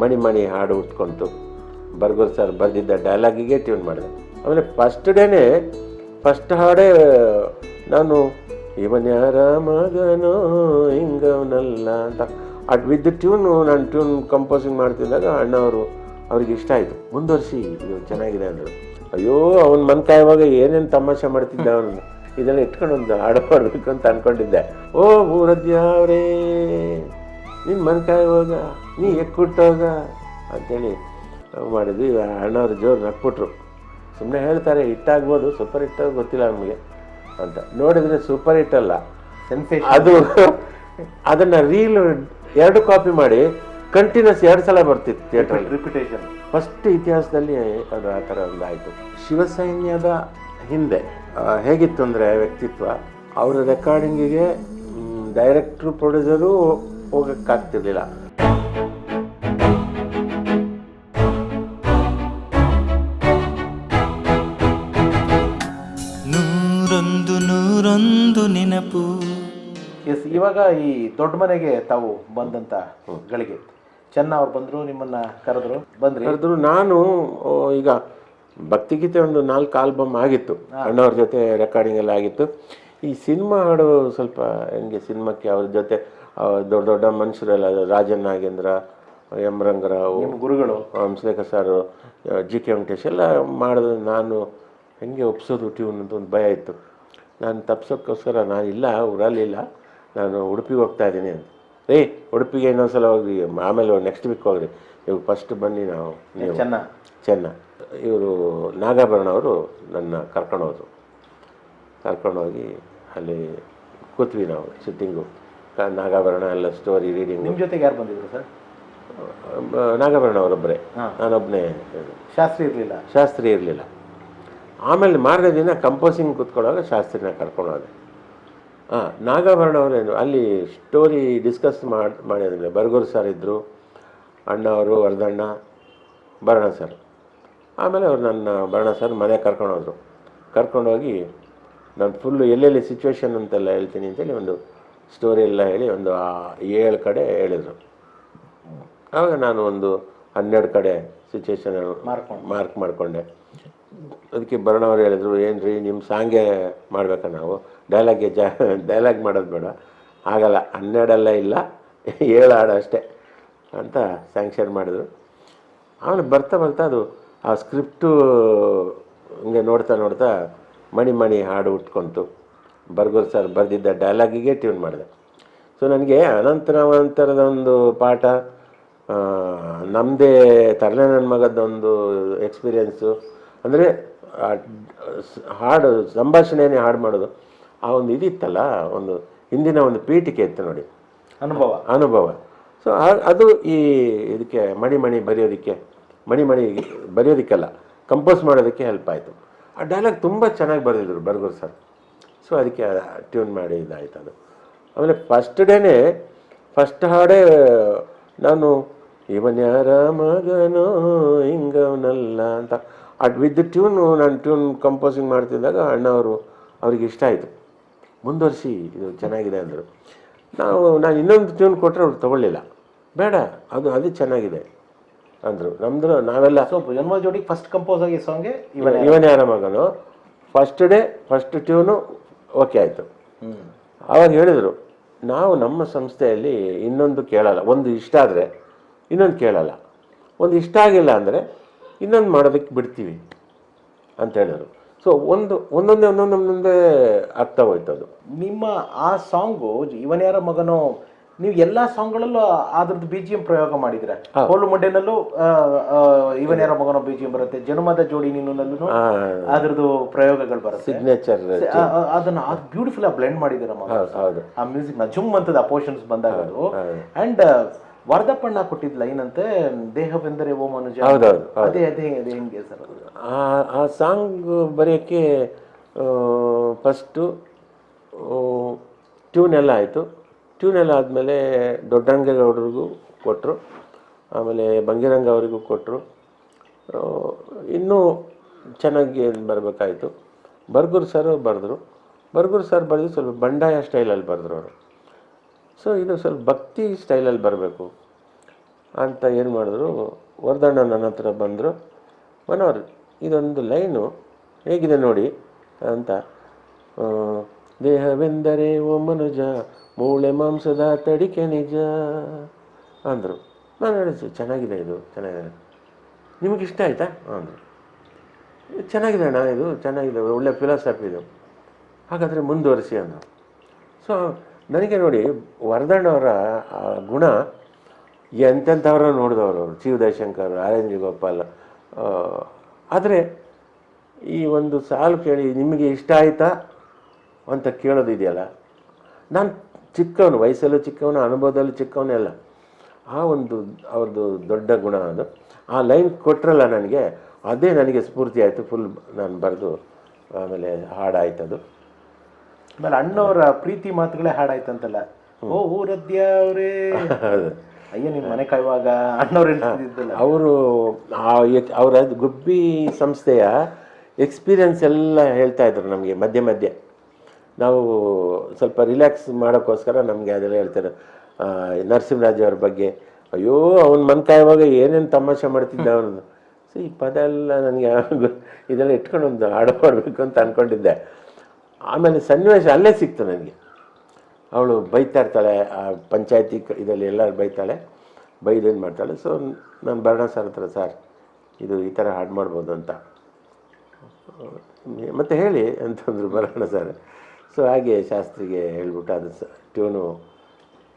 ಮಣಿ ಮಣಿ ಹಾಡು ಉಟ್ಕೊಂತು ಬರ್ಗೂರು ಸರ್ ಬರೆದಿದ್ದ ಡೈಲಾಗಿಗೆ ಟ್ಯೂನ್ ಮಾಡಿದೆ. ಆಮೇಲೆ ಫಸ್ಟ್ ಡೇನೇ ಫಸ್ಟ್ ಹಾಡೇ ನಾನು ಇವನ್ಯಾರ ಮಗನೋ ಹಿಂಗವನಲ್ಲ ಅಂತ ಅದು ವಿತ್ ಟ್ಯೂನು ನಾನು ಟ್ಯೂನ್ ಕಂಪೋಸಿಂಗ್ ಮಾಡ್ತಿದ್ದಾಗ ಅಣ್ಣವರು ಅವ್ರಿಗೆ ಇಷ್ಟ ಆಯಿತು, ಮುಂದುವರಿಸಿ ಇದು ಚೆನ್ನಾಗಿದೆ ಅಂದರು. ಅಯ್ಯೋ ಅವನ ಮನ್ ಕಾಯುವಾಗ ಏನೇನು ತಮಾಷೆ ಮಾಡ್ತಿದ್ದ ಅವನು, ಇದೆಲ್ಲ ಇಟ್ಕೊಂಡು ಒಂದು ಹಾಡು ಮಾಡಬೇಕು ಅಂತ ಅಂದ್ಕೊಂಡಿದ್ದೆ. ಓ ಊರದ್ಯಾವ್ರೇ ನಿನ್ನ ಮನ್ ಕಾಯುವಾಗ ನೀ ಎಕ್ಕುಟ್ಟೋಗ ಅಂತೇಳಿ ಮಾಡಿದ್ವಿ. ಅಣ್ಣವ್ರು ಜೋರು ನಕ್ಬಿಟ್ರು. ಸುಮ್ಮನೆ ಹೇಳ್ತಾರೆ ಹಿಟ್ಟಾಗ್ಬೋದು, ಸೂಪರ್ ಹಿಟ್ ಗೊತ್ತಿಲ್ಲ ನಮಗೆ ಅಂತ. ನೋಡಿದರೆ ಸೂಪರ್ ಹಿಟ್ ಅಲ್ಲ, ಸೆನ್ಸೇಷನ್. ಅದು ಅದನ್ನು ರೀಲ್ 2 ಕಾಪಿ ಮಾಡಿ ಕಂಟಿನ್ಯೂಸ್ 2 ಸಲ ಬರ್ತಿತ್ತು ಥಿಯೇಟ್ರಲ್ಲಿ, ರಿಪಿಟೇಷನ್. ಫಸ್ಟ್ ಇತಿಹಾಸದಲ್ಲಿ ಅದು ಆ ಥರ ಒಂದು ಆಯಿತು. ಶಿವಸೈನ್ಯದ ಹಿಂದೆ ಹೇಗಿತ್ತು ಅಂದರೆ ವ್ಯಕ್ತಿತ್ವ, ಅವರ ರೆಕಾರ್ಡಿಂಗಿಗೆ ಡೈರೆಕ್ಟ್ರು ಪ್ರೊಡ್ಯೂಸರು ಹೋಗೋಕ್ಕಾಗ್ತಿರ್ಲಿಲ್ಲ. ನೂರೊಂದು ನೆನಪು. ಎಸ್, ಇವಾಗ ಈ ದೊಡ್ಡ ಮನೆಗೆ ತಾವು ಬಂದಂತ ಗಳಿಗೆ ಚೆನ್ನ ಅವ್ರು ಬಂದರು, ನಿಮ್ಮನ್ನ ಕರೆದ್ರು. ನಾನು ಈಗ ಭಕ್ತಿಗೀತೆ ಒಂದು 4 ಆಲ್ಬಮ್ ಆಗಿತ್ತು, ಅಣ್ಣವ್ರ ಜೊತೆ ರೆಕಾರ್ಡಿಂಗ್ ಎಲ್ಲ ಆಗಿತ್ತು. ಈ ಸಿನಿಮಾ ಹಾಡು ಸ್ವಲ್ಪ ಹೆಂಗೆ ಸಿನಿಮಾಕ್ಕೆ ಅವ್ರ ಜೊತೆ ದೊಡ್ಡ ದೊಡ್ಡ ಮನುಷ್ಯರೆಲ್ಲ, ರಾಜನ್ ನಾಗೇಂದ್ರ, ಎಂ ರಂಗರಾವ್, ಗುರುಗಳು, Hamsalekha sir, G K Venkatesh ಎಲ್ಲ ಮಾಡಿದ್ರು. ನಾನು ಹೆಂಗೆ ಒಪ್ಸೋದು ಟ್ಯೂನ್ ಅಂತ ಒಂದು ಭಯ ಇತ್ತು. ನಾನು ತಪ್ಸೋಕ್ಕೋಸ್ಕರ ನಾನು ಇಲ್ಲ, ಊರಲ್ಲಿಲ್ಲ, ನಾನು ಉಡುಪಿಗೆ ಹೋಗ್ತಾ ಇದ್ದೀನಿ ಅಂತ. ಉಡುಪಿಗೆ ಇನ್ನೊಂದ್ಸಲ ಹೋಗ್ರಿ, ಆಮೇಲೆ ನೆಕ್ಸ್ಟ್ ವೀಕ್ ಹೋಗ್ರಿ, ಇವಾಗ ಫಸ್ಟ್ ಬನ್ನಿ ನಾವು ನೀವು ಚೆನ್ನ. ಇವರು ನಾಗಾಭರಣ ಅವರು ನನ್ನ ಕರ್ಕೊಂಡೋಗಿ ಅಲ್ಲಿ ಕೂತ್ವಿ ನಾವು ಸಿಟ್ಟಿಂಗು. ನಾಗಾಭರಣ ಎಲ್ಲ ಸ್ಟೋರಿ ರೀಡಿಂಗ್. ನಿಮ್ಮ ಜೊತೆಗೆ ಯಾರು ಬಂದಿದ್ರು ಸರ್? ನಾಗಾಭರಣ ಅವರೊಬ್ಬರೇ, ನಾನೊಬ್ಬನೇ. ಶಾಸ್ತ್ರಿ ಇರಲಿಲ್ಲ. ಆಮೇಲೆ ಮಾರನೇ ದಿನ ಕಂಪೋಸಿಂಗ್ ಕೂತ್ಕೊಳ್ಳೋವಾಗ ಶಾಸ್ತ್ರಿನ ಕರ್ಕೊಂಡೋದೆ. ನಾಗಾಭರಣ ಅವರೇನು ಅಲ್ಲಿ ಸ್ಟೋರಿ ಡಿಸ್ಕಸ್ ಮಾಡಿದ್ರೆ ಬರ್ಗೂರು ಸರ್ ಇದ್ದರು, ಅಣ್ಣ ಅವರು, ವರದಣ್ಣ, ಭರಣ ಸರ್. ಆಮೇಲೆ ಅವ್ರು ನನ್ನ ಭರಣ ಸರ್ ಮನೆ ಕರ್ಕೊಂಡೋಗಿ ನಾನು ಫುಲ್ಲು ಎಲ್ಲೆಲ್ಲಿ ಸಿಚುವೇಶನ್ ಅಂತೆಲ್ಲ ಹೇಳ್ತೀನಿ ಅಂತೇಳಿ ಒಂದು ಸ್ಟೋರಿ ಎಲ್ಲ ಹೇಳಿ ಒಂದು 7 ಕಡೆ ಹೇಳಿದರು. ಆವಾಗ ನಾನು ಒಂದು 12 ಕಡೆ ಸಿಚುವೇಶನ್ ಮಾರ್ಕ್ ಮಾಡಿಕೊಂಡೆ. ಅದಕ್ಕೆ ಭರಣವ್ರು ಹೇಳಿದ್ರು, ಏನು ರೀ ನಿಮ್ಮ ಸಾಂಗೇ ಮಾಡ್ಬೇಕಾ ನಾವು, ಡೈಲಾಗ್ ಮಾಡೋದು ಬೇಡ, ಆಗಲ್ಲ, 12 ಇಲ್ಲ 7 ಹಾಡು ಅಷ್ಟೇ ಅಂತ ಸ್ಯಾಂಕ್ಷನ್ ಮಾಡಿದ್ರು. ಆಮೇಲೆ ಬರ್ತಾ ಅದು ಆ ಸ್ಕ್ರಿಪ್ಟು ಹಿಂಗೆ ನೋಡ್ತಾ ಮಣಿ ಮಣಿ ಹಾಡು ಉಟ್ಕೊಂತು ಬರ್ಗೂರು ಸರ್ ಬರೆದಿದ್ದ ಡೈಲಾಗಿಗೆ ಟ್ಯೂನ್ ಮಾಡಿದೆ. ಸೊ ನನಗೆ ಅನಂತರದ ಒಂದು ಪಾಠ, ನಮ್ಮದೇ ತರಲೆ ನನ್ನ ಮಗದ್ದೊಂದು ಎಕ್ಸ್ಪೀರಿಯೆನ್ಸು, ಅಂದರೆ ಹಾಡು ಸಂಭಾಷಣೆಯೇ ಹಾಡು ಮಾಡೋದು, ಆ ಒಂದು ಇದಿತ್ತಲ್ಲ, ಒಂದು ಹಿಂದಿನ ಒಂದು ಪೀಠಿಕೆ ಇತ್ತು ನೋಡಿ, ಅನುಭವ. ಸೊ ಅದು ಈ ಇದಕ್ಕೆ ಮಣಿ ಬರೆಯೋದಕ್ಕೆಲ್ಲ ಕಂಪೋಸ್ ಮಾಡೋದಕ್ಕೆ ಹೆಲ್ಪ್ ಆಯಿತು. ಆ ಡೈಲಾಗ್ ತುಂಬ ಚೆನ್ನಾಗಿ ಬರೆದಿದ್ರು ಬರ್ಗೂರು ಸರ್. ಸೊ ಅದಕ್ಕೆ ಟ್ಯೂನ್ ಮಾಡಿ ಇದಾಯ್ತು ಅದು. ಆಮೇಲೆ ಫಸ್ಟ್ ಡೇನೇ ಫಸ್ಟ್ ಹಾಡೇ ನಾನು ಇವನ್ಯಾರ ಮಗನೋ ಹಿಂಗವನಲ್ಲ ಅಂತ ಅದು ವಿತ್ ಟ್ಯೂನು ನಾನು ಟ್ಯೂನ್ ಕಂಪೋಸಿಂಗ್ ಮಾಡ್ತಿದ್ದಾಗ ಅಣ್ಣವರು ಅವ್ರಿಗೆ ಇಷ್ಟ ಆಯಿತು, ಮುಂದುವರಿಸಿ ಇದು ಚೆನ್ನಾಗಿದೆ ಅಂದರು. ನಾನು ಇನ್ನೊಂದು ಟ್ಯೂನ್ ಕೊಟ್ಟರೆ ಅವ್ರು ತೊಗೊಳ್ಳಿಲ್ಲ, ಬೇಡ ಅದು ಚೆನ್ನಾಗಿದೆ ಅಂದರು. ನಾವೆಲ್ಲ ಜನ್ಮ ಜೋಡಿ ಫಸ್ಟ್ ಕಂಪೋಸ್ ಆಗಿ ಸಾಂಗ್ಗೆ ಇವನ್ಯಾರ ಮಗನೋ first day first tune okay ಆಯಿತು. ಆವಾಗ ಹೇಳಿದರು, ನಾವು ನಮ್ಮ ಸಂಸ್ಥೆಯಲ್ಲಿ ಇನ್ನೊಂದು ಕೇಳಲ್ಲ, ಒಂದು ಇಷ್ಟ ಆದರೆ ಇನ್ನೊಂದು ಕೇಳಲ್ಲ, ಒಂದು ಇಷ್ಟ ಆಗಿಲ್ಲ ಅಂದರೆ ಇನ್ನೊಂದು ಮಾಡೋದಕ್ಕೆ ಬಿಡ್ತೀವಿ ಅಂತ ಹೇಳಿದರು. ಸೊ ಒಂದೊಂದೇ ಆಗ್ತಾ ಹೋಯ್ತು ಅದು. ನಿಮ್ಮ ಆ ಸಾಂಗು ಇವನ್ಯಾರ ಮಗನೋ, ನೀವು ಎಲ್ಲ ಸಾಂಗ್ಗಳಲ್ಲೂ ಅದ್ರದ್ದು BGM ಪ್ರಯೋಗ ಮಾಡಿದ್ರೆ. ಹೋಳು ಮಂಡೆನಲ್ಲೂ ಇವನ್ಯಾರ ಮಗನೋ BGM ಬರುತ್ತೆ, ಜನುಮದ ಜೋಡಿ ನೀನಲ್ಲೂ ಅದ್ರದ್ದು ಪ್ರಯೋಗಗಳು ಬರುತ್ತೆ, ಸಿಗ್ನೇಚರ್. ಅದನ್ನ ಬ್ಯೂಟಿಫುಲ್ ಆಗಿ ಬ್ಲೆಂಡ್ ಮಾಡಿದ್ದೀರ ಆ ಮ್ಯೂಸಿಕ್ ನ ಜುಮ್ ಅಂತದ ಆ ಪೋರ್ಷನ್ಸ್ ಬಂದಾಗ ಅದು. ಅಂಡ್ ವರದಪ್ಪಣ್ಣ ಕೊಟ್ಟಿದ್ದ ಲೈನ್ ಅಂತೆ, ದೇಹವೆಂದರೆ ಓ ಮನುಜ, ಅದೇ ಹೆಂಗೆ ಸರ್? ಆ ಸಾಂಗ್ ಬರೆಯೋಕ್ಕೆ ಫಸ್ಟು ಟ್ಯೂನ್ ಎಲ್ಲ ಆಯಿತು. ಟ್ಯೂನ್ ಎಲ್ಲ ಆದಮೇಲೆ ದೊಡ್ಡರಂಗೇಗೌಡರಿಗೂ ಕೊಟ್ಟರು, ಆಮೇಲೆ ಬಂಗಿರಂಗ ಅವರಿಗೂ ಕೊಟ್ಟರು. ಇನ್ನೂ ಚೆನ್ನಾಗಿ ಬರಬೇಕಾಯಿತು. ಬರ್ಗೂರು ಸರ್ ಬರೆದ್ರು ಸ್ವಲ್ಪ ಬಂಡಾಯ ಸ್ಟೈಲಲ್ಲಿ ಬರೆದ್ರು ಅವರು. ಸೊ ಇದು ಸ್ವಲ್ಪ ಭಕ್ತಿ ಸ್ಟೈಲಲ್ಲಿ ಬರಬೇಕು, ಅಂತ ಏನು ಮಾಡಿದ್ರು, ವರದಣ್ಣ ನನ್ನ ಹತ್ರ ಬಂದರು. ಮನೋಹರ್, ಇದೊಂದು ಲೈನು ಹೇಗಿದೆ ನೋಡಿ ಅಂತ. ದೇಹವೆಂದರೆ ಓ ಮನುಜ, ಮೂಳೆ ಮಾಂಸದ ತಡಿಕೆ ನಿಜ ಅಂದರು. ನಾನು ಹೇಳಿದೆ, ಚೆನ್ನಾಗಿದೆ, ಇದು ಚೆನ್ನಾಗಿದೆ, ನಿಮಗೆ ಇಷ್ಟ ಆಯಿತಾ ಅಂದರು. ಚೆನ್ನಾಗಿದೆ ಅಣ್ಣ, ಇದು ಚೆನ್ನಾಗಿದೆ, ಒಳ್ಳೆ ಫಿಲಾಸಫಿ ಇದು, ಹಾಗಾದರೆ ಮುಂದುವರಿಸಿ ಅಂದರು. ಸೊ ನನಗೆ ನೋಡಿ, ವರದಣ್ಣವರ ಗುಣ ಎಂತೆಂಥವ್ರ ನೋಡಿದವರು ಅವರು, Chi Udayashankar, R N G Gopal. ಆದರೆ ಈ ಒಂದು ಸಾಲು ಕೇಳಿ ನಿಮಗೆ ಇಷ್ಟ ಆಯಿತಾ ಅಂತ ಕೇಳೋದಿದೆಯಲ್ಲ, ನಾನು ಚಿಕ್ಕವನು, ವಯಸ್ಸಲ್ಲೂ ಚಿಕ್ಕವನು, ಅನುಭವದಲ್ಲೂ ಚಿಕ್ಕವನೇ ಅಲ್ಲ. ಆ ಒಂದು ಅವ್ರದ್ದು ದೊಡ್ಡ ಗುಣ ಅದು. ಆ ಲೈನ್ ಕೊಟ್ಟರಲ್ಲ ನನಗೆ, ಅದೇ ನನಗೆ ಸ್ಫೂರ್ತಿ ಆಯಿತು. ಫುಲ್ ನಾನು ಬರೆದು ಆಮೇಲೆ ಹಾಡಾಯ್ತದು. ಆಮೇಲೆ ಅಣ್ಣವರ ಪ್ರೀತಿ ಮಾತುಗಳೇ ಹಾಡಾಯ್ತಂತಲ್ಲ, ಓ ಊರದ್ಯ ಅವರೇ ಅಯ್ಯ ನಿಮ್ಮ ಮನೆ ಕಾಯುವಾಗ ಅಣ್ಣವ್ರು ಹೇಳ್ತಿದ್ದಲ್ಲ. ಅವರು ಅವರ ಗುಬ್ಬಿ ಸಂಸ್ಥೆಯ ಎಕ್ಸ್ಪೀರಿಯನ್ಸ್ ಎಲ್ಲ ಹೇಳ್ತಾ ಇದ್ರು ನಮಗೆ ಮಧ್ಯೆ ಮಧ್ಯೆ. ನಾವು ಸ್ವಲ್ಪ ರಿಲ್ಯಾಕ್ಸ್ ಮಾಡೋಕ್ಕೋಸ್ಕರ ನಮಗೆ ಅದೆಲ್ಲ ಹೇಳ್ತಾರೆ. ನರಸಿಂಹರಾಜ್ ಅವ್ರ ಬಗ್ಗೆ, ಅಯ್ಯೋ ಅವನ ಮನೆ ಕಾಯುವಾಗ ಏನೇನು ತಮಾಷೆ ಮಾಡ್ತಿದ್ದ ಅವನು. ಸೊ ಈ ಪದ ಎಲ್ಲ ನನಗೆ ಇದೆಲ್ಲ ಇಟ್ಕೊಂಡು ಒಂದು ಹಾಡು ಮಾಡಬೇಕು ಅಂತ ಅಂದ್ಕೊಂಡಿದ್ದೆ. ಆಮೇಲೆ ಸನ್ನಿವೇಶ ಅಲ್ಲೇ ಸಿಕ್ತು ನನಗೆ. ಅವಳು ಬೈತಾ ಇರ್ತಾಳೆ, ಆ ಪಂಚಾಯತಿ ಇದರಲ್ಲಿ ಎಲ್ಲರೂ ಬೈತಾಳೆ, ಬೈದೇನು ಮಾಡ್ತಾಳೆ. ಸೊ ನಾನು ಬರೋಣ ಸರ್ ಹತ್ರ, ಸರ್ ಇದು ಈ ಥರ ಹಾಡು ಮಾಡ್ಬೋದು ಅಂತ, ಮತ್ತೆ ಹೇಳಿ ಅಂತಂದರು. ಬರೋಣ ಸರ್. ಸೊ ಹಾಗೆ ಶಾಸ್ತ್ರಿಗೆ ಹೇಳ್ಬಿಟ್ಟು ಅದು ಟ್ಯೂನು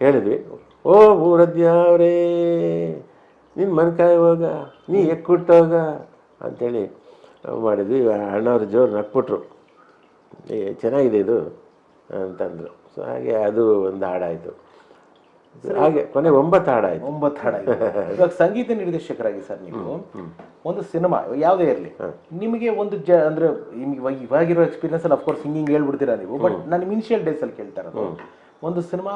ಹೇಳಿದ್ವಿ. ಓ ಊರದ್ಯ ಅವರೇ ನಿನ್ನ ಮನ್ಕಾಯುವಾಗ ನೀ ಎಕ್ಕುಟ್ಟೋಗ ಅಂಥೇಳಿ ಮಾಡಿದ್ವಿ. ಅಣ್ಣವ್ರು ಜೋರು ನಕ್ಬಿಟ್ರು, ಚೆನ್ನಾಗಿದೆ ಇದು ಅಂತಂದರು. ಸೊ ಹಾಗೆ ಅದು ಒಂದು ಹಾಡಾಯಿತು. ಹಾಗೆ ಕೊನೆ 9 ಹಾಡಾಯಿತು. 9 ಹಾಡಾಯಿತು. ಇವಾಗ ಸಂಗೀತ ನಿರ್ದೇಶಕರಾಗಿ ಸರ್ ನೀವು ಒಂದು ಸಿನಿಮಾ ಯಾವುದೇ ಇರಲಿ, ನಿಮಗೆ ಒಂದು ಅಂದರೆ ಇವಾಗಿರೋ ಎಕ್ಸ್ಪೀರಿಯನ್ಸ್ ಅಲ್ಲಿ ಅಫ್ಕೋರ್ಸ್ ಸಿಂಗಿಂಗ್ ಹೇಳ್ಬಿಡ್ತೀರಾ ನೀವು, ಬಟ್ ನಾನು ಇನಿಷಿಯಲ್ ಡೇಸಲ್ಲಿ ಕೇಳ್ತಾರೆ, ಒಂದು ಸಿನಿಮಾ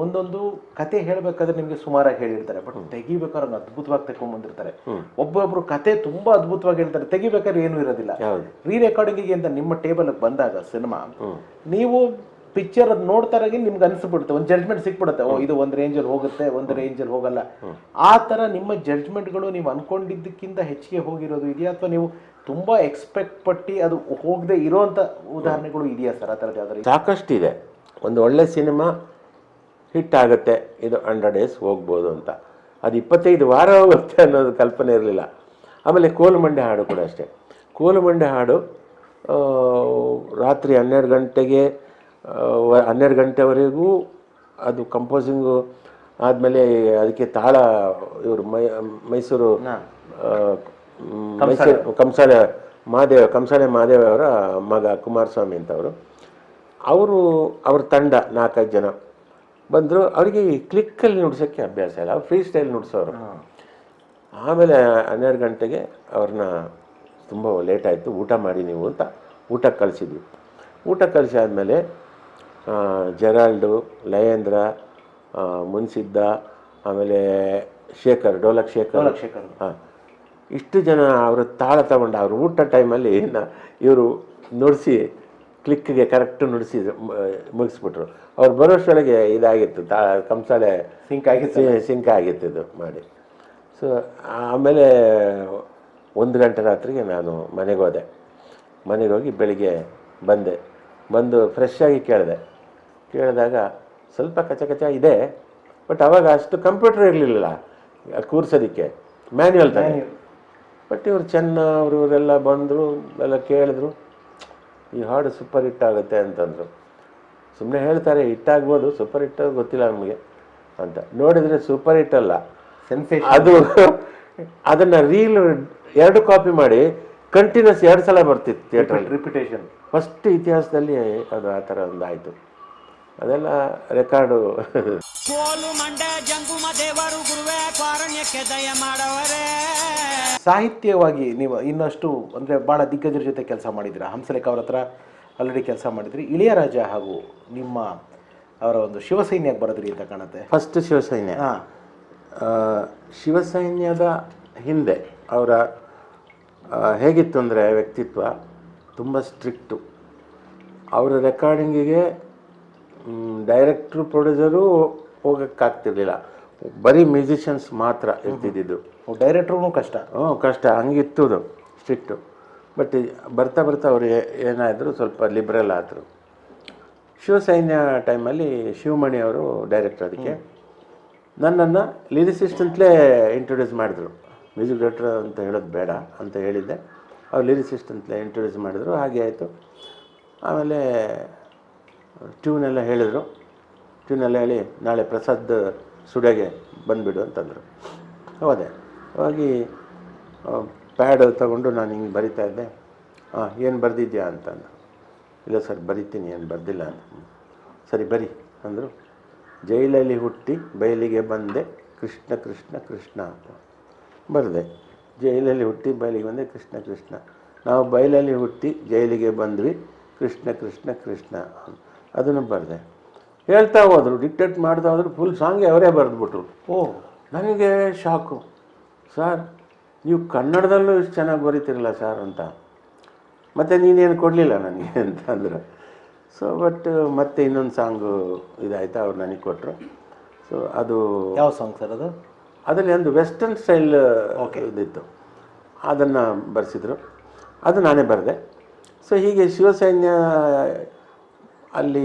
ಒಂದೊಂದು ಕತೆ ಹೇಳಬೇಕಾದ್ರೆ ನಿಮಗೆ ಸುಮಾರಾಗಿ ಹೇಳಿರ್ತಾರೆ, ಬಟ್ ತೆಗಿಬೇಕಾದ್ರೆ ಅವ್ರು ಅದ್ಭುತವಾಗಿ ತೆಗೊಂಡ್ಬಂದಿರ್ತಾರೆ. ಒಬ್ಬೊಬ್ರು ಕತೆ ತುಂಬಾ ಅದ್ಭುತವಾಗಿ ಹೇಳ್ತಾರೆ, ತೆಗಿಬೇಕಾದ್ರೆ ಏನೂ ಇರೋದಿಲ್ಲ. ರೀ ರೆಕಾರ್ಡಿಂಗಿಗೆ ಅಂತ ನಿಮ್ಮ ಟೇಬಲ್ ಬಂದಾಗ ಸಿನಿಮಾ, ನೀವು ಪಿಕ್ಚರ್ ಅದು ನೋಡ್ತಾರಾಗಿ ನಿಮ್ಗೆ ಅನಿಸ್ಬಿಡುತ್ತೆ, ಒಂದು ಜಡ್ಜ್ಮೆಂಟ್ ಸಿಕ್ಬಿಡುತ್ತೆ, ಓ ಇದು ಒಂದು ರೇಂಜಲ್ಲಿ ಹೋಗುತ್ತೆ, ಒಂದು ರೇಂಜಲ್ಲಿ ಹೋಗಲ್ಲ. ಆ ಥರ ನಿಮ್ಮ ಜಡ್ಜ್ಮೆಂಟ್ಗಳು ನೀವು ಅನ್ಕೊಂಡಿದ್ದಕ್ಕಿಂತ ಹೆಚ್ಚಿಗೆ ಹೋಗಿರೋದು ಇದೆಯಾ, ಅಥವಾ ನೀವು ತುಂಬಾ ಎಕ್ಸ್ಪೆಕ್ಟ್ ಪಟ್ಟು ಅದು ಹೋಗದೆ ಇರೋಂಥ ಉದಾಹರಣೆಗಳು ಇದೆಯಾ ಸರ್? ಆ ಥರದ್ದು ಯಾವ್ದಾರು ಸಾಕಷ್ಟಿದೆ. ಒಂದು ಒಳ್ಳೆ ಸಿನಿಮಾ ಹಿಟ್ ಆಗುತ್ತೆ, ಇದು 100 days ಹೋಗ್ಬೋದು ಅಂತ, ಅದು 25 ವಾರ ಹೋಗುತ್ತೆ ಅನ್ನೋದು ಕಲ್ಪನೆ ಇರಲಿಲ್ಲ. ಆಮೇಲೆ ಕೋಲುಮಂಡೆ ಹಾಡು ಕೂಡ ಅಷ್ಟೇ. ಕೋಲುಮಂಡೆ ಹಾಡು ರಾತ್ರಿ 12 ಗಂಟೆಗೆ 12 ಗಂಟೆವರೆಗೂ ಅದು ಕಂಪೋಸಿಂಗು ಆದಮೇಲೆ ಅದಕ್ಕೆ ತಾಳ ಇವರು ಮೈಸೂರು ಕಂಸಾಳೆ ಮಹಾದೇವ ಅವರ ಮಗ ಕುಮಾರಸ್ವಾಮಿ ಅಂತವರು, ಅವ್ರ ತಂಡ 4-5 ಜನ ಬಂದರು. ಅವರಿಗೆ ಕ್ಲಿಕ್ಕಲ್ಲಿ ನುಡ್ಸೋಕ್ಕೆ ಅಭ್ಯಾಸ ಇಲ್ಲ, ಅವ್ರು ಫ್ರೀ ಸ್ಟೈಲ್ ನುಡ್ಸೋರು. ಆಮೇಲೆ 12 ಗಂಟೆಗೆ ಅವ್ರನ್ನ ತುಂಬ ಲೇಟ್ ಆಯಿತು, ಊಟ ಮಾಡಿ ನೀವು ಅಂತ ಊಟಕ್ಕೆ ಕಳಿಸಿದ್ವಿ. ಊಟಕ್ಕೆ ಕಳಿಸಿ ಆದಮೇಲೆ ಜೆರಾಲ್ಡು, ಲಯೇಂದ್ರ, ಮುನ್ಸಿದ್ದ, ಆಮೇಲೆ ಶೇಖರ್, ಡೋಲಕ್ ಶೇಖರ್, ಹಾಂ, ಇಷ್ಟು ಜನ ಅವರು ತಾಳ ತಗೊಂಡು ಅವ್ರ ಊಟ ಟೈಮಲ್ಲಿ ಇವರು ನುಡಿಸಿ ಕ್ಲಿಕ್ಗೆ ಕರೆಕ್ಟ್ ನುಡಿಸಿ ಮುಗಿಸ್ಬಿಟ್ರು. ಅವ್ರು ಬರೋಷ್ಟೊಳಗೆ ಇದಾಗಿತ್ತು, ಕಂಸಾಳೆ ಸಿಂಕ್ ಆಗಿತ್ತು ಇದು ಮಾಡಿ. ಸೊ ಆಮೇಲೆ 1 ಗಂಟೆ ರಾತ್ರಿಗೆ ನಾನು ಮನೆಗೆ ಹೋದೆ. ಮನೆಗೆ ಹೋಗಿ ಬೆಳಿಗ್ಗೆ ಬಂದು ಫ್ರೆಶ್ ಆಗಿ ಕೇಳಿದಾಗ ಸ್ವಲ್ಪ ಕಚ ಇದೆ, ಬಟ್ ಅವಾಗ ಅಷ್ಟು ಕಂಪ್ಯೂಟರ್ ಇರಲಿಲ್ಲ ಕೂರ್ಸೋದಕ್ಕೆ, ಮ್ಯಾನ್ಯುವಲ್ ತಾನೆ. ಬಟ್ ಇವರು ಇವರೆಲ್ಲ ಬಂದರು, ಎಲ್ಲ ಕೇಳಿದ್ರು, ಈ ಹಾಡು ಸೂಪರ್ ಹಿಟ್ ಆಗುತ್ತೆ ಅಂತಂದರು. ಸುಮ್ಮನೆ ಹೇಳ್ತಾರೆ ಹಿಟ್ಟಾಗ್ಬೋದು, ಸೂಪರ್ ಹಿಟ್ ಗೊತ್ತಿಲ್ಲ ನಮಗೆ ಅಂತ. ನೋಡಿದರೆ ಸೂಪರ್ ಹಿಟ್ ಅಲ್ಲ, ಸೆನ್ಸೇಷನ್. ಅದು ಅದನ್ನು ರೀಲ್ 2 ಕಾಪಿ ಮಾಡಿ ಕಂಟಿನ್ಯೂಸ್ 2 ಸಲ ಬರ್ತಿತ್ತು ಥಿಯೇಟ್ರಲ್ಲಿ, ರಿಪಿಟೇಷನ್. ಫಸ್ಟ್ ಇತಿಹಾಸದಲ್ಲಿ ಅದು ಆ ಥರ ಒಂದು ಆಯಿತು. ಅದೆಲ್ಲ ರೆಕಾರ್ಡು. ಸಾಹಿತ್ಯವಾಗಿ ನೀವು ಇನ್ನಷ್ಟು ಅಂದರೆ ಭಾಳ ದಿಗ್ಗಜರ ಜೊತೆ ಕೆಲಸ ಮಾಡಿದ್ದೀರಾ. ಹಂಸಲೇಖ ಅವ್ರ ಹತ್ರ ಆಲ್ರೆಡಿ ಕೆಲಸ ಮಾಡಿದ್ರಿ. ಇಳಿಯರಾಜ ಹಾಗೂ ನಿಮ್ಮ ಅವರ ಒಂದು ಶಿವಸೈನ್ಯಕ್ಕೆ ಬರೋದ್ರಿ ಅಂತ ಕಾಣುತ್ತೆ. ಫಸ್ಟ್ ಶಿವಸೈನ್ಯ. ಶಿವಸೈನ್ಯದ ಹಿಂದೆ ಅವರ ಹೇಗಿತ್ತು ಅಂದರೆ ವ್ಯಕ್ತಿತ್ವ ತುಂಬ ಸ್ಟ್ರಿಕ್ಟು. ಅವರ ರೆಕಾರ್ಡಿಂಗಿಗೆ ಡೈರೆಕ್ಟ್ರು ಪ್ರೊಡ್ಯೂಸರು ಹೋಗೋಕ್ಕಾಗ್ತಿರ್ಲಿಲ್ಲ. ಬರೀ ಮ್ಯೂಸಿಷಿಯನ್ಸ್ ಮಾತ್ರ ಇರ್ತಿದ್ದಿದ್ದು. ಡೈರೆಕ್ಟ್ರೂ ಕಷ್ಟ. ಕಷ್ಟ, ಹಂಗಿತ್ತು ಅದು ಸ್ಟ್ರಿಕ್ಟು. ಬಟ್ ಬರ್ತಾ ಬರ್ತಾ ಅವರು ಏನಾದರೂ ಸ್ವಲ್ಪ ಲಿಬ್ರಲ್ ಆದರು. ಶಿವಸೈನ್ಯ ಟೈಮಲ್ಲಿ ಶಿವಮಣಿ ಅವರು ಡೈರೆಕ್ಟರ್. ಅದಕ್ಕೆ ನನ್ನನ್ನು ಲಿರಿಸಿಸ್ಟ್ ಅಂತಲೇ ಇಂಟ್ರೊಡ್ಯೂಸ್ ಮಾಡಿದ್ರು. ಮ್ಯೂಸಿಕ್ ಡೈರೆಕ್ಟರ್ ಅಂತ ಹೇಳೋದು ಬೇಡ ಅಂತ ಹೇಳಿದ್ದೆ, ಅವ್ರು ಲಿರಿಸಿಸ್ಟ್ ಅಂತಲೇ ಇಂಟ್ರೊಡ್ಯೂಸ್ ಮಾಡಿದ್ರು. ಹಾಗೆ ಆಯಿತು. ಆಮೇಲೆ ಟ್ಯೂನೆಲ್ಲ ಹೇಳಿದರು. ಟ್ಯೂನೆಲ್ಲ ಹೇಳಿ ನಾಳೆ ಪ್ರಸಾದ್ ಸ್ಟುಡಿಯೋಗೆ ಬಂದುಬಿಡು ಅಂತಂದರು. ಹೋದೆ. ಹೋಗಿ ಪ್ಯಾಡ್ ತಗೊಂಡು ನಾನು ಹಿಂಗೆ ಬರಿತಾ ಇದ್ದೆ. ಏನು ಬರೆದಿದ್ಯಾ ಅಂತಂದರು. ಇಲ್ಲ ಸರ್ ಬರಿತೀನಿ, ಏನು ಬರೆದಿಲ್ಲ ಅಂತ. ಸರಿ ಬರಿ ಅಂದರು. ಜೈಲಲ್ಲಿ ಹುಟ್ಟಿ ಬಯಲಿಗೆ ಬಂದೆ ಕೃಷ್ಣ ಕೃಷ್ಣ ಕೃಷ್ಣ ಅಂತ ಬರೆದೆ. ಜೈಲಲ್ಲಿ ಹುಟ್ಟಿ ಬಯಲಿಗೆ ಬಂದೆ ಕೃಷ್ಣ ಕೃಷ್ಣ. ನಾವು ಬಯಲಲ್ಲಿ ಹುಟ್ಟಿ ಜೈಲಿಗೆ ಬಂದ್ವಿ ಕೃಷ್ಣ ಕೃಷ್ಣ ಕೃಷ್ಣ ಅದನ್ನು ಬರೆದೆ. ಹೇಳ್ತಾ ಹೋದರು, ಡಿಕ್ಟೇಟ್ ಮಾಡ್ತಾ ಹೋದ್ರು. ಫುಲ್ ಸಾಂಗ್ಗೆ ಅವರೇ ಬರೆದ್ಬಿಟ್ರು. ನನಗೆ ಶಾಕು. ಸರ್ ನೀವು ಕನ್ನಡದಲ್ಲೂ ಇಷ್ಟು ಚೆನ್ನಾಗಿ ಬರೀತಿರಲ್ಲ ಸರ್ ಅಂತ. ಮತ್ತು ನೀನೇನು ಕೊಡಲಿಲ್ಲ ನನಗೆ ಅಂತ ಅಂದರು. ಸೊ ಬಟ್ ಮತ್ತೆ ಇನ್ನೊಂದು ಸಾಂಗು ಇದಾಯ್ತು, ಅವ್ರು ನನಗೆ ಕೊಟ್ಟರು. ಸೊ ಅದು ಯಾವ ಸಾಂಗ್ ಸರ್ ಅದು? ಅದರಲ್ಲಿ ಒಂದು ವೆಸ್ಟರ್ನ್ ಸ್ಟೈಲ್ ಇದಿತ್ತು, ಅದನ್ನು ಬರೆಸಿದ್ರು. ಅದು ನಾನೇ ಬರೆದೆ. ಸೊ ಹೀಗೆ ಶಿವಸೈನ್ಯ ಅಲ್ಲಿ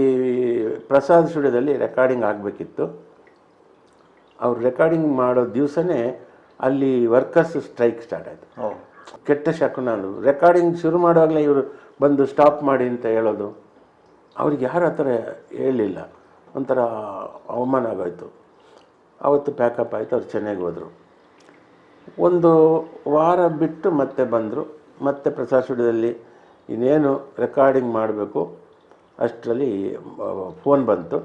ಪ್ರಸಾದ್ ಸ್ಟುಡಿಯೋದಲ್ಲಿ ರೆಕಾರ್ಡಿಂಗ್ ಆಗಬೇಕಿತ್ತು. ಅವ್ರು ರೆಕಾರ್ಡಿಂಗ್ ಮಾಡೋ ದಿವಸನೇ ಅಲ್ಲಿ ವರ್ಕರ್ಸ್ ಸ್ಟ್ರೈಕ್ ಸ್ಟಾರ್ಟ್ ಆಯಿತು. ಕೆಟ್ಟ ಶಕುನ. ರೆಕಾರ್ಡಿಂಗ್ ಶುರು ಮಾಡುವಾಗಲೇ ಇವರು ಬಂದು ಸ್ಟಾಪ್ ಮಾಡಿ ಅಂತ ಹೇಳೋದು. ಅವ್ರಿಗೆ ಯಾರು ಆ ಥರ ಹೇಳಲಿಲ್ಲ. ಒಂಥರ ಅವಮಾನ ಆಗೋಯ್ತು. ಆವತ್ತು ಪ್ಯಾಕಪ್ ಆಯಿತು. ಅವ್ರು ಚೆನ್ನೈಗೆ ಹೋದರು. ಒಂದು ವಾರ ಬಿಟ್ಟು ಮತ್ತೆ ಬಂದರು. ಮತ್ತೆ ಪ್ರಸಾದ್ ಸ್ಟುಡಿಯೋದಲ್ಲಿ ಇನ್ನೇನು ರೆಕಾರ್ಡಿಂಗ್ ಮಾಡಬೇಕು ಅಷ್ಟರಲ್ಲಿ ಫೋನ್ ಬಂತು.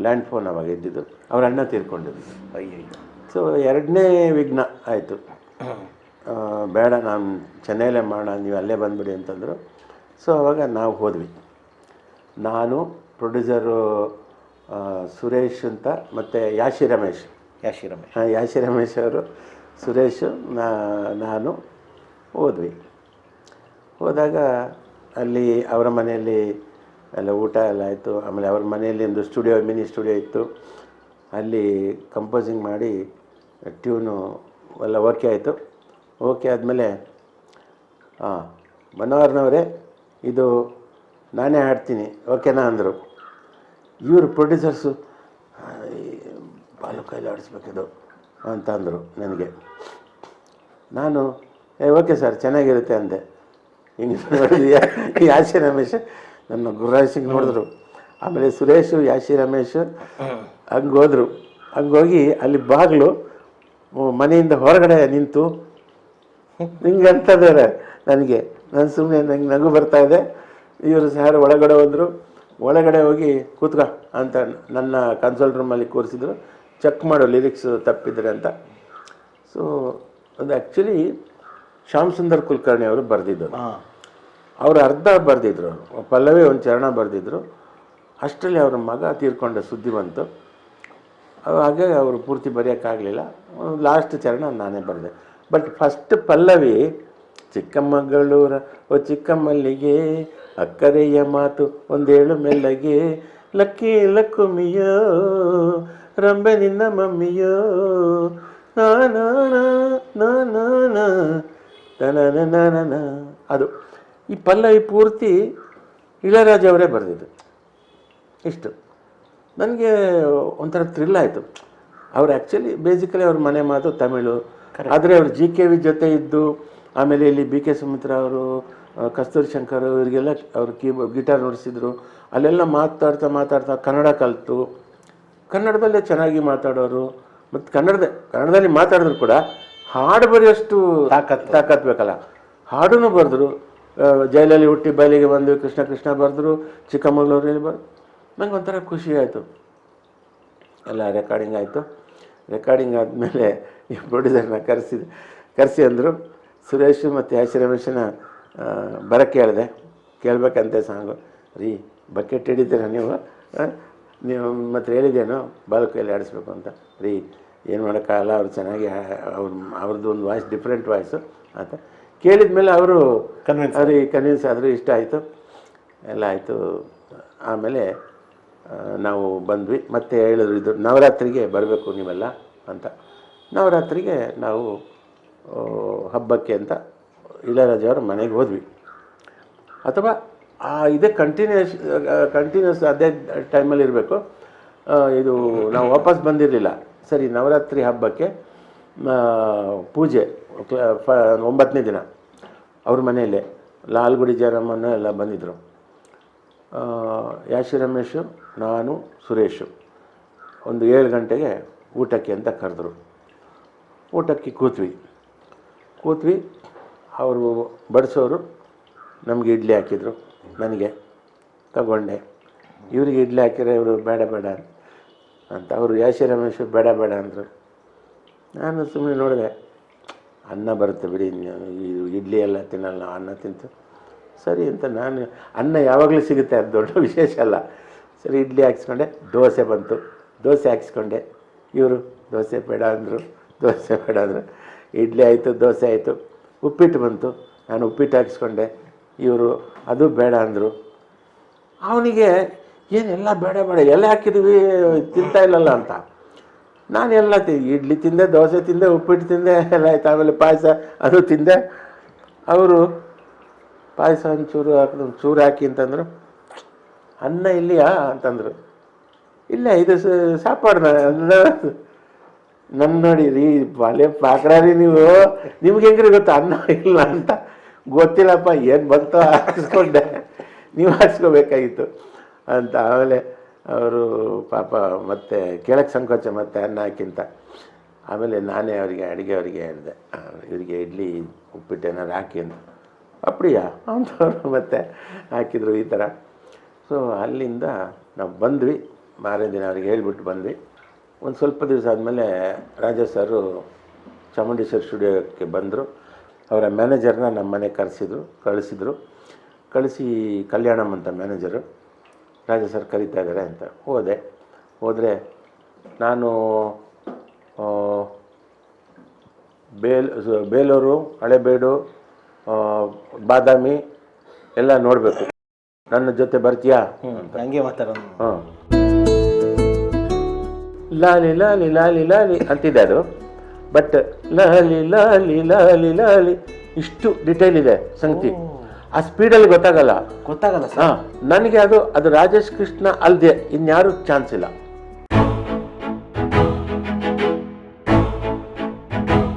ಲ್ಯಾಂಡ್ ಫೋನ್ ಅವಾಗ ಇದ್ದಿದ್ದು. ಅವ್ರ ಅಣ್ಣ ತೀರ್ಕೊಂಡಿದ್ದು. ಅಯ್ಯಯ್ಯೋ. ಸೊ ಎರಡನೇ ವಿಘ್ನ ಆಯಿತು. ಬೇಡ, ನಾನು ಚೆನ್ನೈಲೇ ಮಾಡೋಣ, ನೀವು ಅಲ್ಲೇ ಬಂದುಬಿಡಿ ಅಂತಂದರು. ಸೊ ಅವಾಗ ನಾವು ಹೋದ್ವಿ. ನಾನು, ಪ್ರೊಡ್ಯೂಸರು ಸುರೇಶ್ ಅಂತ, ಮತ್ತು ಯಾಶಿ ರಮೇಶ್ ಅವರು, ಸುರೇಶು, ನಾನು ಹೋದ್ವಿ. ಹೋದಾಗ ಅಲ್ಲಿ ಅವರ ಮನೆಯಲ್ಲಿ ಎಲ್ಲ ಊಟ ಎಲ್ಲ ಆಯಿತು. ಆಮೇಲೆ ಅವ್ರ ಮನೆಯಲ್ಲಿ ಒಂದು ಸ್ಟುಡಿಯೋ, ಮಿನಿ ಸ್ಟುಡಿಯೋ ಇತ್ತು. ಅಲ್ಲಿ ಕಂಪೋಸಿಂಗ್ ಮಾಡಿ ಟ್ಯೂನು ಎಲ್ಲ ಓಕೆ ಆಯಿತು. ಓಕೆ ಆದಮೇಲೆ ಮನೋಹರ್ನವರೇ ಇದು ನಾನೇ ಹಾಡ್ತೀನಿ ಓಕೆನಾ ಅಂದರು. ಇವರು ಪ್ರೊಡ್ಯೂಸರ್ಸು ಬಾಲು ಕೈಲಿ ಆಡಿಸ್ಬೇಕಿದು ಅಂತ ಅಂದರು ನನಗೆ. ನಾನು ಓಕೆ ಸರ್ ಚೆನ್ನಾಗಿರುತ್ತೆ ಅಂದೆ. ಹಿಂಗೆ ನೋಡಿದ್ಯಾ ಯಾಶಿ ರಮೇಶ್ ನನ್ನ ಗುರುರಾಜ್ ನೋಡಿದ್ರು. ಆಮೇಲೆ ಸುರೇಶು, ಯಾಶಿ ರಮೇಶ್ ಹಂಗೆ ಹೋದರು. ಹಂಗೋಗಿ ಅಲ್ಲಿ ಬಾಗಿಲು ಮನೆಯಿಂದ ಹೊರಗಡೆ ನಿಂತು ಹಿಂಗೆ ಅಂತಂದರೆ ನನಗೆ. ನಾನು ಸುಮ್ಮನೆ ನಂಗೆ ನಗು ಬರ್ತಾಯಿದೆ. ಇವರು ಸರ್ ಒಳಗಡೆ ಹೋದರು. ಒಳಗಡೆ ಹೋಗಿ ಕೂತ್ಕ ಅಂತ ನನ್ನ ಕನ್ಸೋಲ್ ರೂಮಲ್ಲಿ ಕೂರಿಸಿದ್ರು. ಚೆಕ್ ಮಾಡೋ ಲಿರಿಕ್ಸ್ ತಪ್ಪಿದ್ರೆ ಅಂತ. ಸೊ ಅದು ಆ್ಯಕ್ಚುಲಿ ಶ್ಯಾಮ್ ಸುಂದರ್ ಕುಲಕರ್ಣಿ ಅವರು ಬರೆದಿದ್ದು. ಅವರು ಅರ್ಧ ಬರೆದಿದ್ರು, ಪಲ್ಲವಿ ಒಂದು ಚರಣ ಬರೆದಿದ್ರು. ಅಷ್ಟರಲ್ಲಿ ಅವ್ರ ಮಗ ತೀರ್ಕೊಂಡ ಸುದ್ದಿ ಬಂತು. ಹಾಗೆ ಅವರು ಪೂರ್ತಿ ಬರೆಯೋಕ್ಕಾಗಲಿಲ್ಲ. ಲಾಸ್ಟ್ ಚರಣ ನಾನೇ ಬರೆದೆ. ಬಟ್ ಫಸ್ಟ್ ಪಲ್ಲವಿ ಚಿಕ್ಕಮಗಳೂರ ಓ ಚಿಕ್ಕಮಲ್ಲಿಗೆ ಅಕ್ಕರೆಯ ಮಾತು ಒಂದೇಳು ಮೆಲ್ಲಗೆ ಲಕ್ಕಿ ಲಕ್ಕುಮಿಯೋ ರಂಬೆ ನಿನ್ನ ಮಮ್ಮಿಯೋ ನಾನ ಅದು. ಈ ಪಲ್ಲವಿ ಪೂರ್ತಿ ಇಳಯರಾಜ ಅವರೇ ಬರೆದಿದ್ದು. ಇಷ್ಟು ನನಗೆ ಒಂಥರ ಥ್ರಿಲ್ ಆಯಿತು. ಅವ್ರು ಆ್ಯಕ್ಚುಲಿ ಬೇಸಿಕಲಿ ಅವ್ರ ಮನೆ ಮಾತು ತಮಿಳು. ಆದರೆ ಅವರು JKV ಜೊತೆ ಇದ್ದು, ಆಮೇಲೆ ಇಲ್ಲಿ BK ಸುಮಿತ್ರಾ ಅವರು, ಕಸ್ತೂರಿ ಶಂಕರ್ ಇವರಿಗೆಲ್ಲ ಅವರು ಗಿಟಾರ್ ನುಡಿಸಿದ್ರು. ಅಲ್ಲೆಲ್ಲ ಮಾತಾಡ್ತಾ ಕನ್ನಡ ಕಲಿತು ಕನ್ನಡದಲ್ಲೇ ಚೆನ್ನಾಗಿ ಮಾತಾಡೋರು. ಮತ್ತು ಕನ್ನಡದಲ್ಲಿ ಮಾತಾಡಿದ್ರು ಕೂಡ ಹಾಡು ಬರೆಯೋಷ್ಟು ತಾಕತ್ ಬೇಕಲ್ಲ. ಹಾಡೂ ಬರೆದ್ರು. ಜೈಲಲ್ಲಿ ಹುಟ್ಟಿ ಬಯಲಿಗೆ ಬಂದು ಕೃಷ್ಣ ಕೃಷ್ಣ ಬರೆದ್ರು. ಚಿಕ್ಕಮಗಳೂರಲ್ಲಿ ನಂಗೆ ಒಂಥರ ಖುಷಿ ಆಯಿತು. ಎಲ್ಲ ರೆಕಾರ್ಡಿಂಗ್ ಆಯಿತು. ರೆಕಾರ್ಡಿಂಗ್ ಆದಮೇಲೆ ಈ ಪ್ರೊಡ್ಯೂಸರ್ನ ಕರೆಸಿ ಅಂದರು. ಸುರೇಶ್ ಮತ್ತು ಯಾಶಿ ರಮೇಶನ ಬರೋಕ್ಕೆ ಹೇಳಿದೆ. ಕೇಳಬೇಕಂತೆ ಸಾಂಗು. ರೀ ಬಕೆಟ್ ಹಿಡಿತೀರ ನೀವು ಮತ್ತು ಹೇಳಿದ್ದೇನೋ ಬಾಲು ಕೈಯಲ್ಲಿ ಆಡಿಸ್ಬೇಕು ಅಂತ. ರೀ ಏನು ಮಾಡೋಕ್ಕಾಗಲ್ಲ, ಅವ್ರು ಚೆನ್ನಾಗಿ ಅವ್ರದ್ದು ಒಂದು ವಾಯ್ಸ್ ಡಿಫ್ರೆಂಟ್ ವಾಯ್ಸು ಅಂತ ಕೇಳಿದ ಮೇಲೆ ಅವರು ಕನ್ವಿನ್ಸ್ ಆದರು. ಇಷ್ಟ ಆಯಿತು, ಎಲ್ಲ ಆಯಿತು. ಆಮೇಲೆ ನಾವು ಬಂದ್ವಿ. ಮತ್ತೆ ಹೇಳಿದ್ರು ಇದು ನವರಾತ್ರಿಗೆ ಬರಬೇಕು ನೀವೆಲ್ಲ ಅಂತ. ನವರಾತ್ರಿಗೆ ನಾವು ಹಬ್ಬಕ್ಕೆ ಅಂತ ಇಳಯರಾಜವ್ರ ಮನೆಗೆ ಹೋದ್ವಿ. ಅಥವಾ ಇದೇ ಕಂಟಿನ್ಯೂಸ್ ಅದೇ ಟೈಮಲ್ಲಿ ಇರಬೇಕು. ಇದು ನಾವು ವಾಪಸ್ ಬಂದಿರಲಿಲ್ಲ. ಸರಿ, ನವರಾತ್ರಿ ಹಬ್ಬಕ್ಕೆ ಪೂಜೆ 9ನೇ ದಿನ ಅವ್ರ ಮನೆಯಲ್ಲೇ ಲಾಲ್ಗುಡಿ ಜಯರಾಮಣ್ಣ ಎಲ್ಲ ಬಂದಿದ್ದರು. ಯಾಶಿ ರಮೇಶು, ನಾನು, ಸುರೇಶು ಒಂದು 7 ಗಂಟೆಗೆ ಊಟಕ್ಕೆ ಅಂತ ಕರೆದ್ರು. ಊಟಕ್ಕೆ ಕೂತ್ವಿ. ಅವರು ಬಡಿಸೋರು ನಮಗೆ ಇಡ್ಲಿ ಹಾಕಿದರು, ನನಗೆ ತಗೊಂಡೆ. ಇವರಿಗೆ ಇಡ್ಲಿ ಹಾಕಿದ್ರೆ ಇವರು ಬೇಡ ಅಂತ ಅವರು ಯಾಶಿ ರಮೇಶು ಬೇಡ ಅಂದರು. ನಾನು ಸುಮ್ಮನೆ ನೋಡಿದೆ, ಅನ್ನ ಬರುತ್ತೆ ಬಿಡಿ, ಈ ಇಡ್ಲಿ ಎಲ್ಲ ತಿನ್ನಲ್ಲ, ಅನ್ನ ತಿಂತು ಸರಿ ಅಂತ ನಾನು. ಅನ್ನ ಯಾವಾಗಲೂ ಸಿಗುತ್ತೆ, ಅದು ದೊಡ್ಡ ವಿಶೇಷ ಅಲ್ಲ. ಸರಿ, ಇಡ್ಲಿ ಹಾಕ್ಸ್ಕೊಂಡೆ. ದೋಸೆ ಬಂತು, ದೋಸೆ ಹಾಕ್ಸ್ಕೊಂಡೆ. ಇವರು ದೋಸೆ ಬೇಡ ಅಂದರು. ಇಡ್ಲಿ ಆಯಿತು, ದೋಸೆ ಆಯಿತು. ಉಪ್ಪಿಟ್ಟು ಬಂತು, ನಾನು ಉಪ್ಪಿಟ್ಟು ಹಾಕ್ಸ್ಕೊಂಡೆ. ಇವರು ಅದು ಬೇಡ ಅಂದರು. ಅವನಿಗೆ ಏನೆಲ್ಲ ಬೇಡ ಎಲ್ಲ ಹಾಕಿದ್ದೀವಿ, ತಿಂತಾ ಇಲ್ಲಲ್ಲ ಅಂತ. ನಾನು ಎಲ್ಲ ಇಡ್ಲಿ ತಿಂದೆ, ದೋಸೆ ತಿಂದೆ, ಉಪ್ಪಿಟ್ಟು ತಿಂದೆ, ಎಲ್ಲ ಆಯ್ತು. ಆಮೇಲೆ ಪಾಯಸ ಅದು ತಿಂದೆ. ಅವರು ಪಾಯಸ ಒಂಚೂರು ಹಾಕಿ ಅಂತಂದರು. ಅನ್ನ ಇಲ್ಲಿಯಾ ಅಂತಂದರು. ಇಲ್ಲ, ಇದು ಸಾಪಾಡು. ನನ್ನ ನೋಡಿ ರೀ, ಬಾಲ್ಯ ಪಾಕಡಾರಿ ನಿಮ್ಗೆ ಹೆಂಗ್ರಿ ಗೊತ್ತಾ ಅನ್ನ ಇಲ್ಲ ಅಂತ? ಗೊತ್ತಿಲ್ಲಪ್ಪ, ಏನು ಬಂತು ಹಾಕಿಸ್ಕೊಂಡೆ, ನೀವು ಹಾಕ್ಸ್ಕೋಬೇಕಾಗಿತ್ತು ಅಂತ. ಆಮೇಲೆ ಅವರು ಪಾಪ ಮತ್ತೆ ಕೇಳಕ್ಕೆ ಸಂಕೋಚ, ಮತ್ತೆ ಅನ್ನ ಹಾಕಿಂತ. ಆಮೇಲೆ ನಾನೇ ಅಡುಗೆಯವರಿಗೆ ಹೇಳಿದೆ, ಇವರಿಗೆ ಇಡ್ಲಿ ಉಪ್ಪಿಟ್ಟು ಏನಾರು ಹಾಕಿ ಅಂತ. ಅಪ್ಪಡಿಯಾ ಅಂತವ್ರು ಮತ್ತೆ ಹಾಕಿದರು ಈ ಥರ. ಸೊ ಅಲ್ಲಿಂದ ನಾವು ಬಂದ್ವಿ. ಮಾರನೇ ದಿನ ಅವ್ರಿಗೆ ಹೇಳ್ಬಿಟ್ಟು ಬಂದ್ವಿ. ಒಂದು ಸ್ವಲ್ಪ ದಿವಸ ಆದಮೇಲೆ ರಾಜಾ ಸರು ಚಾಮುಂಡೇಶ್ವರಿ ಸ್ಟುಡಿಯೋಕ್ಕೆ ಬಂದರು. ಅವರ ಮ್ಯಾನೇಜರ್ನ ನಮ್ಮ ಮನೆಗೆ ಕಳಿಸಿ ಕಲ್ಯಾಣಮ್ ಅಂತ ಮ್ಯಾನೇಜರು, ರಾಜಾ ಸರ್ ಕರೀತಾ ಇದ್ದಾರೆ ಅಂತ ಹೋದರೆ ನಾನು ಬೇಲೂರು, ಹಳೆಬೇಡು, ಬಾದಾಮಿ ಎಲ್ಲ ನೋಡಬೇಕು, ನನ್ನ ಜೊತೆ ಬರ್ತೀಯಾ ಹಂಗೆ ಮಾತಾಡೋದು. ಹಾಂ, ಲಾಲಿ ಲಾಲಿ ಲಾಲಿ ಲಾಲಿ ಅಂತಿದೆ ಅದು. ಬಟ್ ಲಾಲಿ ಲಾಲಿ ಲಾಲಿ ಲಾಲಿ ಇಷ್ಟು ಡಿಟೇಲ್ ಇದೆ ಸಂಗತಿ. ಆ ಸ್ಪೀಡಲ್ಲಿ ಗೊತ್ತಾಗಲ್ಲ ಸರ್. ಹಾಂ, ನನಗೆ ಅದು ರಾಜೇಶ್ ಕೃಷ್ಣ ಅಲ್ಲದೆ ಇನ್ಯಾರು ಚಾನ್ಸ್ ಇಲ್ಲ.